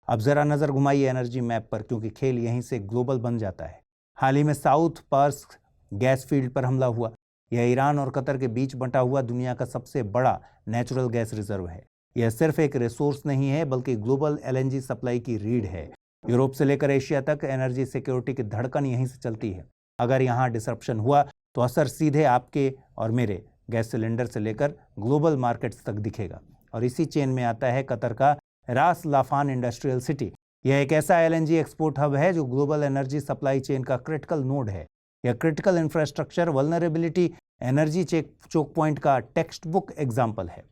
अब जरा नजर घुमाइए एनर्जी मैप पर, क्योंकि खेल यहीं से ग्लोबल बन जाता है। हाल ही में साउथ पर्स गैस फील्ड पर हमला हुआ। यह ईरान और कतर के बीच बंटा हुआ दुनिया का सबसे बड़ा नेचुरल गैस रिजर्व है। यह सिर्फ एक रिसोर्स नहीं है, बल्कि ग्लोबल एलएनजी सप्लाई की रीढ़ है। यूरोप से लेकर एशिया तक एनर्जी सिक्योरिटी की धड़कन यहीं से चलती है। अगर यहाँ डिसरप्शन हुआ तो असर सीधे आपके और मेरे गैस सिलेंडर से लेकर ग्लोबल मार्केट्स तक दिखेगा। और इसी चेन में आता है कतर का रास लाफान इंडस्ट्रियल सिटी। यह एक ऐसा एलएनजी एक्सपोर्ट हब है जो ग्लोबल एनर्जी सप्लाई चेन का क्रिटिकल नोड है। यह critical infrastructure vulnerability energy choke point का टेक्स्ट बुक एग्जाम्पल है।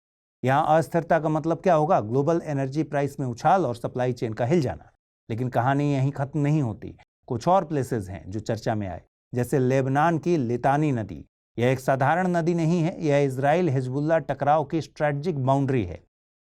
यहाँ अस्थिरता का मतलब क्या होगा? ग्लोबल एनर्जी प्राइस में उछाल और सप्लाई चेन का हिल जाना। लेकिन कहानी यहीं खत्म नहीं होती। कुछ और प्लेसेस हैं जो चर्चा में आए, जैसे लेबनान की लितानी नदी। यह एक साधारण नदी नहीं है, यह इजराइल हिजबुल्लाह टकराव की स्ट्रेटेजिक बाउंड्री है।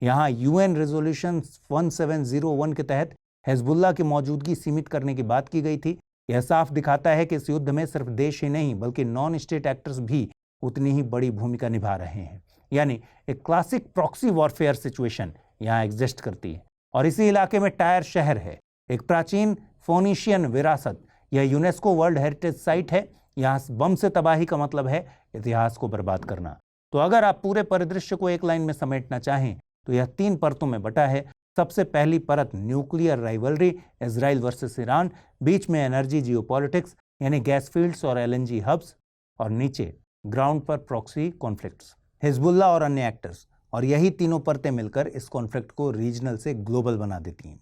यहाँ यूएन रेजोल्यूशन 1701 के तहत हिजबुल्लाह की मौजूदगी सीमित करने की बात की गई थी। यह साफ दिखाता है कि इस युद्ध में सिर्फ देश ही नहीं, बल्कि नॉन स्टेट एक्टर्स भी उतनी ही बड़ी भूमिका निभा रहे हैं। यानी एक क्लासिक प्रॉक्सी वॉरफेयर सिचुएशन यहाँ एग्जिस्ट करती है। और इसी इलाके में टायर शहर है, एक प्राचीन फोनिशियन विरासत। यह यूनेस्को वर्ल्ड हेरिटेज साइट है। यहाँ बम से तबाही का मतलब है इतिहास को बर्बाद करना। तो अगर आप पूरे परिदृश्य को एक लाइन में समेटना चाहें तो यह 3 परतों में बटा है। सबसे पहली परत nuclear rivalry, Israel versus Iran. बीच में एनर्जी जियोपॉलिटिक्स यानी गैस फील्ड्स और एलएनजी हब्स। और नीचे ग्राउंड पर प्रॉक्सी कॉन्फ्लिक्ट्स, हिजबुल्लाह और अन्य एक्टर्स। और यही तीनों परतें मिलकर इस कॉन्फ्लिक्ट को रीजनल से ग्लोबल बना देती हैं।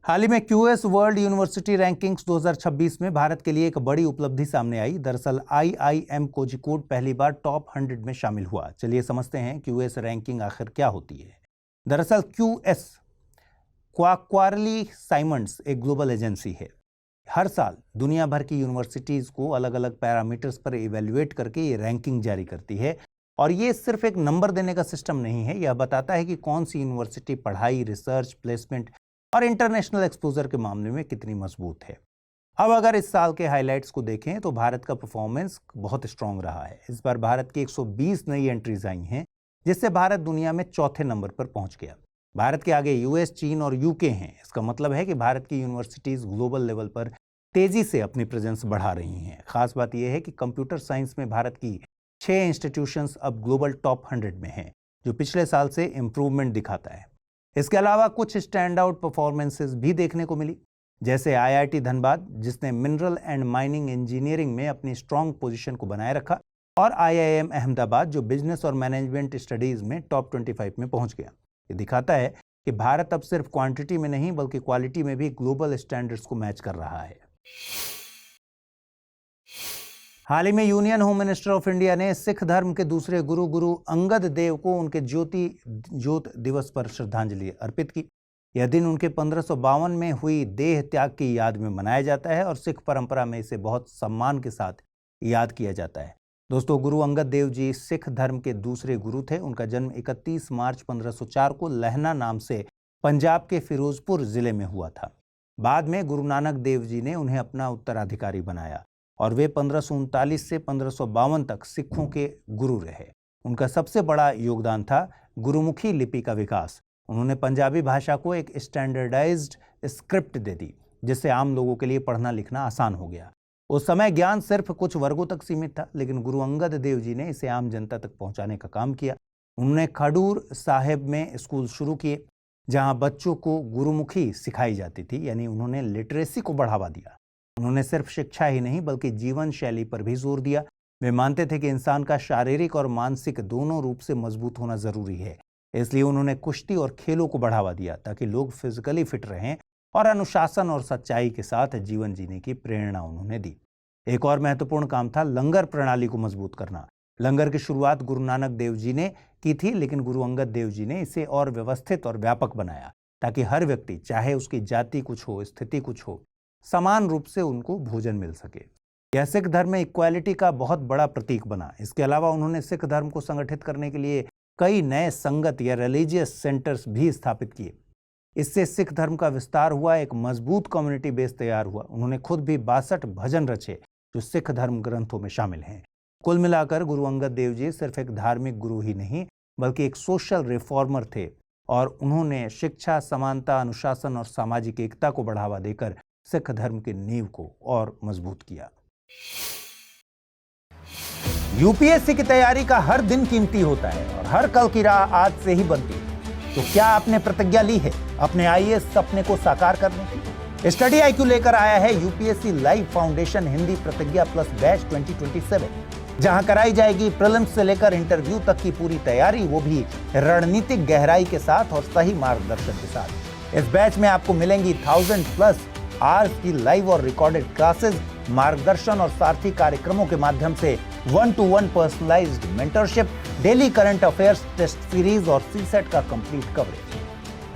हाल ही में क्यूएस वर्ल्ड यूनिवर्सिटी रैंकिंग्स 2026 में भारत के लिए एक बड़ी उपलब्धि सामने आई। दरअसल आईआईएम कोझिकोड पहली बार टॉप 100 में शामिल हुआ। चलिए समझते हैं क्यूएस रैंकिंग आखिर क्या होती है। दरअसल क्यूएस क्वार्टरली साइमंड्स एक ग्लोबल एजेंसी है। हर साल दुनिया भर की यूनिवर्सिटीज को अलग अलग पैरामीटर्स पर इवेल्युएट करके ये रैंकिंग जारी करती है। और ये सिर्फ एक नंबर देने का सिस्टम नहीं है, यह बताता है कि कौन सी यूनिवर्सिटी पढ़ाई, रिसर्च, प्लेसमेंट और इंटरनेशनल एक्सपोजर के मामले में कितनी मजबूत है। अब अगर इस साल के हाइलाइट्स को देखें तो भारत का परफॉर्मेंस बहुत स्ट्रांग रहा है। इस बार भारत की 120 नई एंट्रीज आई हैं, जिससे भारत दुनिया में चौथे नंबर पर पहुंच गया। भारत के आगे यूएस, चीन और यूके हैं। इसका मतलब है कि भारत की यूनिवर्सिटीज ग्लोबल लेवल पर तेजी से अपनी प्रेजेंस बढ़ा रही हैं। खास बात यह है कि कंप्यूटर साइंस में भारत की 6 इंस्टीट्यूशंस अब ग्लोबल टॉप 100 में हैं, जो पिछले साल से इंप्रूवमेंट दिखाता है। इसके अलावा कुछ स्टैंड आउट परफॉर्मेंसेस भी देखने को मिली, जैसे आईआईटी धनबाद, जिसने मिनरल एंड माइनिंग इंजीनियरिंग में अपनी स्ट्रांग पोजीशन को बनाए रखा, और आईआईएम अहमदाबाद, जो बिजनेस और मैनेजमेंट स्टडीज में टॉप 25 में पहुंच गया। ये दिखाता है कि भारत अब सिर्फ क्वांटिटी में नहीं, बल्कि क्वालिटी में भी ग्लोबल स्टैंडर्ड्स को मैच कर रहा है। हाल ही में union home minister of India ने सिख धर्म के दूसरे गुरु अंगद देव को उनके ज्योत दिवस पर श्रद्धांजलि अर्पित की। यह दिन उनके 1552 में हुई देह त्याग की याद में मनाया जाता है और सिख परंपरा में इसे बहुत सम्मान के साथ याद किया जाता है। दोस्तों, गुरु अंगद देव जी सिख धर्म के दूसरे गुरु थे। उनका जन्म 31 मार्च 1504 को लहना नाम से पंजाब के फिरोजपुर जिले में हुआ था। बाद में गुरु नानक देव जी ने उन्हें अपना उत्तराधिकारी बनाया और वे 1539 से 1552 तक सिखों के गुरु रहे। उनका सबसे बड़ा योगदान था गुरुमुखी लिपि का विकास। उन्होंने पंजाबी भाषा को एक स्टैंडर्डाइज्ड स्क्रिप्ट दे दी, जिससे आम लोगों के लिए पढ़ना लिखना आसान हो गया। उस समय ज्ञान सिर्फ कुछ वर्गों तक सीमित था, लेकिन गुरु अंगद देव जी ने इसे आम जनता तक पहुंचाने का काम किया। उन्होंने खडूर साहिब में स्कूल शुरू किए, जहां बच्चों को गुरुमुखी सिखाई जाती थी, यानी उन्होंने लिटरेसी को बढ़ावा दिया। उन्होंने सिर्फ शिक्षा ही नहीं, बल्कि जीवन शैली पर भी जोर दिया। वे मानते थे कि इंसान का शारीरिक और मानसिक दोनों रूप से मजबूत होना जरूरी है। इसलिए उन्होंने कुश्ती और खेलों को बढ़ावा दिया, ताकि लोग फिजिकली फिट रहें, और अनुशासन और सच्चाई के साथ जीवन जीने की प्रेरणा उन्होंने दी। एक और महत्वपूर्ण काम था लंगर प्रणाली को मजबूत करना। लंगर की शुरुआत गुरु नानक देव जी ने की थी, लेकिन गुरु अंगद देव जी ने इसे और व्यवस्थित और व्यापक बनाया, ताकि हर व्यक्ति, चाहे उसकी जाति कुछ हो, स्थिति कुछ हो, समान रूप से उनको भोजन मिल सके। यह सिख धर्म में इक्वालिटी का बहुत बड़ा प्रतीक बना। इसके अलावा उन्होंने सिख धर्म को संगठित करने के लिए कई नए संगत या रिलीजियस सेंटर्स भी स्थापित किए। इससे सिख धर्म का विस्तार हुआ, एक मजबूत कम्युनिटी बेस तैयार हुआ। उन्होंने खुद भी 62 भजन रचे जो सिख धर्म ग्रंथों में शामिल हैं। कुल मिलाकर गुरु अंगद देव जी सिर्फ एक धार्मिक गुरु ही नहीं बल्कि एक सोशल रिफॉर्मर थे और उन्होंने शिक्षा, समानता, अनुशासन और सामाजिक एकता को बढ़ावा देकर सिख धर्म की नींव को और मजबूत किया। यूपीएससी की तैयारी का हर दिन कीमती होता है और हर कल की राह आज से ही बनती है। तो क्या आपने प्रतिज्ञा ली है अपने आईएएस सपने को साकार करने की? स्टडी आईक्यू लेकर आया है यूपीएससी लाइव फाउंडेशन हिंदी प्रतिज्ञा प्लस बैच 2027, जहां कराई जाएगी प्रीलिम्स से लेकर इंटरव्यू तक की पूरी तैयारी, वो भी रणनीतिक गहराई के साथ और सही मार्गदर्शन के साथ। इस बैच में आपको मिलेंगी 1000+ आवर्स की लाइव और रिकॉर्डेड क्लासेस, मार्गदर्शन और सारथी कार्यक्रमों के माध्यम से 1-to-1 personalised mentorship, daily current affairs test series और सीसेट का complete coverage,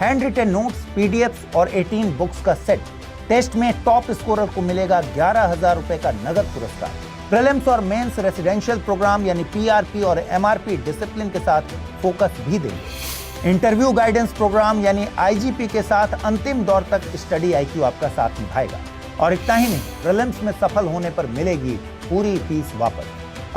handwritten notes, PDFs और 18 बुक्स का सेट। टेस्ट में टॉप स्कोरर को मिलेगा 11,000 रुपए का नगद पुरस्कार। प्रीलिम्स और मेंस रेसिडेंशियल प्रोग्राम यानी पीआरपी और एमआरपी डिसिप्लिन के साथ फोकस भी देंगे। इंटरव्यू गाइडेंस प्रोग्राम यानी आईजीपी के साथ अंतिम दौर तक स्टडी आईक्यू आपका साथ निभाएगा। और इतना ही नहीं, प्रीलिम्स में सफल होने पर मिलेगी पूरी फीस वापस।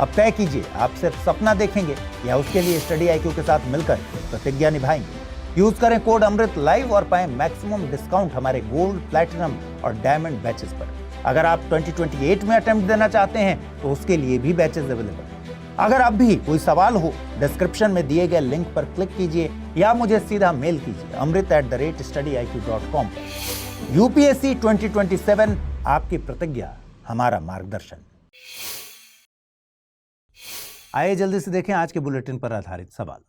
अब तय कीजिए, आप सिर्फ सपना देखेंगे या उसके लिए स्टडी आईक्यू के साथ मिलकर प्रतिज्ञा निभाएंगे। यूज करें कोड अमृत लाइव और पाएं मैक्सिमम डिस्काउंट हमारे गोल्ड, प्लैटिनम और डायमंड बैचेस पर। अगर आप 2028 में अटेम्प्ट देना चाहते हैं तो उसके लिए भी बैचेस अवेलेबल हैं। अगर अब भी कोई सवाल हो, डिस्क्रिप्शन में दिए गए लिंक पर क्लिक कीजिए या मुझे सीधा मेल कीजिए amrit@studyiq.com पर। यूपीएससी 2027, आपकी प्रतिज्ञा, हमारा मार्गदर्शन। आइए जल्दी से देखें आज के बुलेटिन पर आधारित सवाल।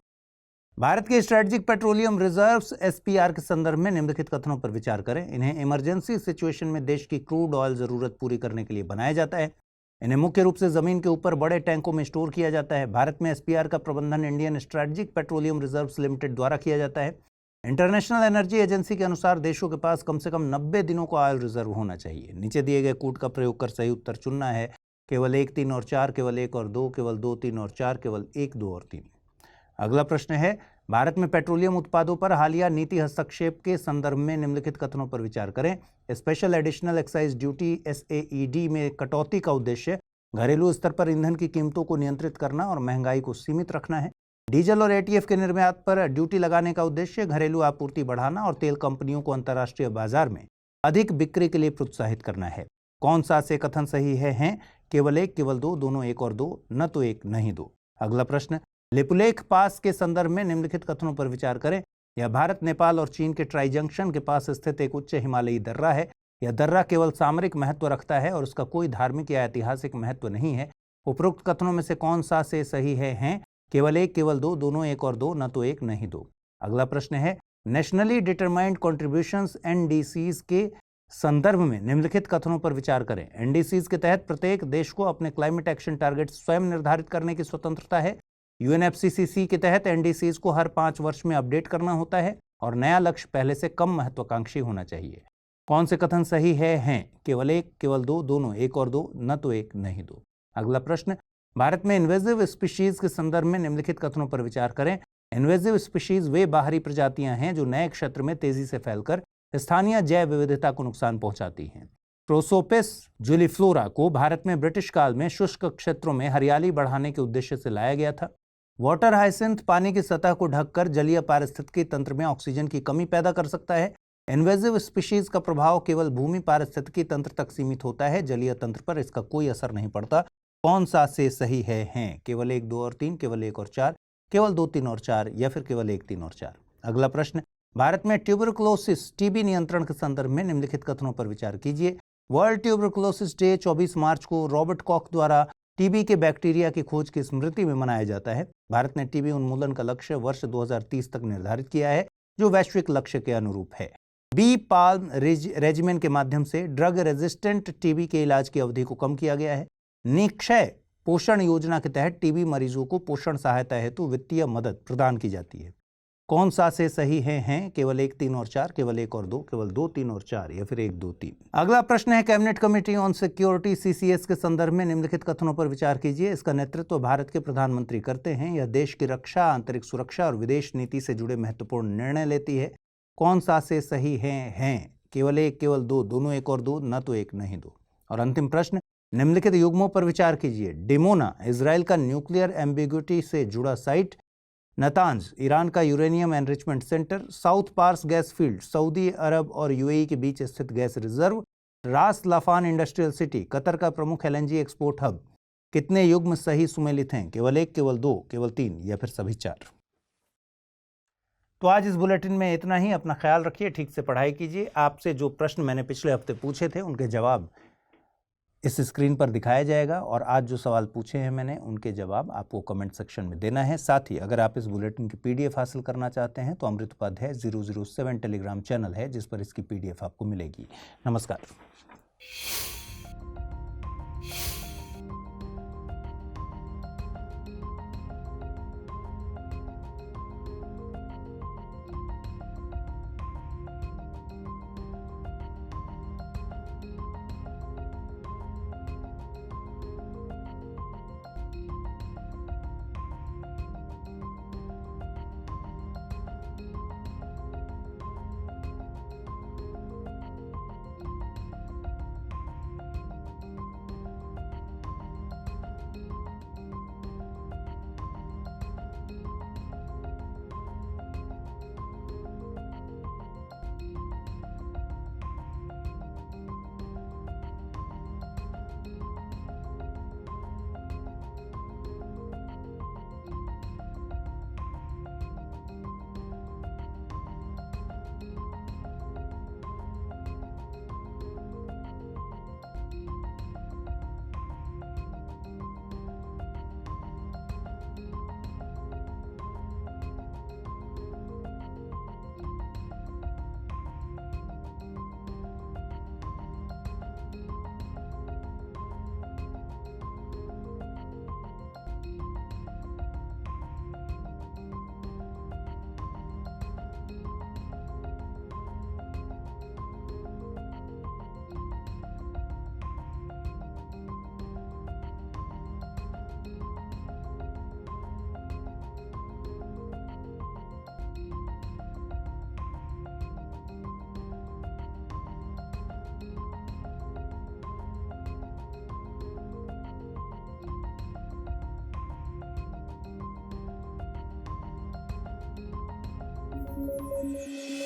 भारत के स्ट्रेटेजिक पेट्रोलियम रिजर्व्स एसपीआर के संदर्भ में निम्नलिखित कथनों पर विचार करें। इन्हें इमरजेंसी सिचुएशन में देश की क्रूड ऑयल जरूरत पूरी करने के लिए बनाया जाता है। इन्हें मुख्य रूप से जमीन के ऊपर बड़े टैंकों में स्टोर किया जाता है। भारत में एसपीआर का प्रबंधन Indian strategic petroleum reserves limited द्वारा किया जाता है। इंटरनेशनल एनर्जी एजेंसी के अनुसार देशों के पास कम से कम 90 दिनों का ऑयल रिजर्व होना चाहिए। नीचे दिए गए कूट का प्रयोग कर सही उत्तर चुनना है। केवल 1, 3 और 4, केवल 1 और 2, केवल 2, 3 और 4, केवल 1, 2 और 3। अगला प्रश्न है, भारत में पेट्रोलियम उत्पादों पर हालिया नीति हस्तक्षेप के संदर्भ में निम्नलिखित कथनों पर विचार करें। Special additional excise duty SAED में कटौती का उद्देश्य घरेलू स्तर पर ईंधन की कीमतों को नियंत्रित करना और महंगाई को सीमित रखना है। डीजल और ATF के निर्यात पर ड्यूटी लगाने का उद्देश्य घरेलू आपूर्ति बढ़ाना और तेल कंपनियों को अंतर्राष्ट्रीय बाजार में अधिक बिक्री के लिए प्रोत्साहित करना है। कौन सा से कथन सही है? केवल 1, केवल 2, दोनों 1 और 2, न तो 1 नहीं 2। अगला प्रश्न, लिपुलेख पास के संदर्भ में निम्नलिखित कथनों पर विचार करें। यह भारत, नेपाल और चीन के ट्राई जंक्शन के पास स्थित एक उच्च हिमालयी दर्रा है। यह दर्रा केवल सामरिक महत्व रखता है और उसका कोई धार्मिक या ऐतिहासिक महत्व नहीं है। उपरोक्त कथनों में से कौन सा से सही है? केवल 1, केवल 2, दोनों 1 और 2, न तो 1 नहीं 2। अगला प्रश्न है, नेशनली डिटरमाइंड कॉन्ट्रीब्यूशंस NDCs के संदर्भ में निम्नलिखित कथनों पर विचार करें। NDCs के तहत प्रत्येक देश को अपने क्लाइमेट एक्शन टारगेट स्वयं निर्धारित करने की स्वतंत्रता है। UNFCCC के तहत NDCs को हर 5 वर्ष में अपडेट करना होता है और नया लक्ष्य पहले से कम महत्वाकांक्षी होना चाहिए। कौन से कथन सही हैं? केवल 1, केवल 2, दोनों 1 और 2, न तो 1 नहीं 2। अगला प्रश्न, भारत में इन्वेजिव स्पीशीज के संदर्भ में निम्नलिखित कथनों पर विचार करें। इन्वेजिव स्पीशीज वे बाहरी प्रजातियां हैं जो नए क्षेत्र में तेजी से फैलकर स्थानीय जैव विविधता को नुकसान पहुंचाती हैं। प्रोसोपिस जूलीफ्लोरा को भारत में ब्रिटिश काल में शुष्क क्षेत्रों में हरियाली बढ़ाने के उद्देश्य से लाया गया था। वाटर हाइसिंथ पानी की सतह को ढककर जलीय पारिस्थितिकी तंत्र में ऑक्सीजन की कमी पैदा कर सकता है। इन्वेजिव स्पीशीज का प्रभाव केवल भूमि पारिस्थितिकी तंत्र तक सीमित होता है, जलीय तंत्र पर इसका कोई असर नहीं पड़ता। कौन सा से सही हैं? केवल 1, 2 और 3, केवल 1 और 4, केवल 2, 3 और 4, या फिर केवल 1, 3 और 4। अगला प्रश्न, भारत में ट्यूबरकुलोसिस TB नियंत्रण के संदर्भ में निम्नलिखित कथनों पर विचार कीजिए। वर्ल्ड ट्यूबरकुलोसिस डे 24 मार्च को रॉबर्ट कॉक द्वारा TB के बैक्टीरिया की खोज की स्मृति में मनाया जाता है। भारत ने TB उन्मूलन का लक्ष्य वर्ष 2030 तक निर्धारित किया है, जो वैश्विक लक्ष्य के अनुरूप है। बी पाल्म रेजिमेन के माध्यम से ड्रग रेजिस्टेंट TB के इलाज की अवधि को कम किया गया है। निक्षय पोषण योजना के तहत TB मरीजों को पोषण सहायता हेतु वित्तीय मदद प्रदान की जाती है। कौन सा से सही हैं केवल 1, 3 और 4, केवल 1 और 2, केवल 2, 3 और 4, या फिर 1, 2, 3। अगला प्रश्न है, cabinet committee on security CCS के संदर्भ में निम्नलिखित कथनों पर विचार कीजिए। इसका नेतृत्व भारत के प्रधानमंत्री करते हैं। यह देश की रक्षा, आंतरिक सुरक्षा और विदेश नीति से जुड़े महत्वपूर्ण निर्णय लेती है। कौन सा से सही हैं केवल 1, केवल 2, दोनों 1 और 2, न तो 1 नहीं 2। और अंतिम प्रश्न, निम्नलिखित युग्मों पर विचार कीजिए। डिमोना इजराइल का न्यूक्लियर एम्बिग्विटी से जुड़ा साइट, नतांज ईरान का uranium enrichment centre, South Pars gas field Saudi Arabia और UAE के बीच स्थित गैस रिजर्व, रास लाफान इंडस्ट्रियल सिटी कतर का प्रमुख LNG एक्सपोर्ट हब। कितने युग्म सही सुमेलित हैं? केवल 1, केवल 2, केवल 3, या फिर सभी 4। तो आज इस बुलेटिन में इतना ही। अपना ख्याल रखिए, ठीक से पढ़ाई कीजिए। आपसे जो प्रश्न मैंने पिछले हफ्ते पूछे थे उनके जवाब इस स्क्रीन पर दिखाया जाएगा, और आज जो सवाल पूछे हैं मैंने उनके जवाब आपको कमेंट सेक्शन में देना है। साथ ही अगर आप इस बुलेटिन की PDF हासिल करना चाहते हैं तो अमृत उपाध्याय 007 टेलीग्राम चैनल है जिस पर इसकी PDF आपको मिलेगी। नमस्कार। Thank you.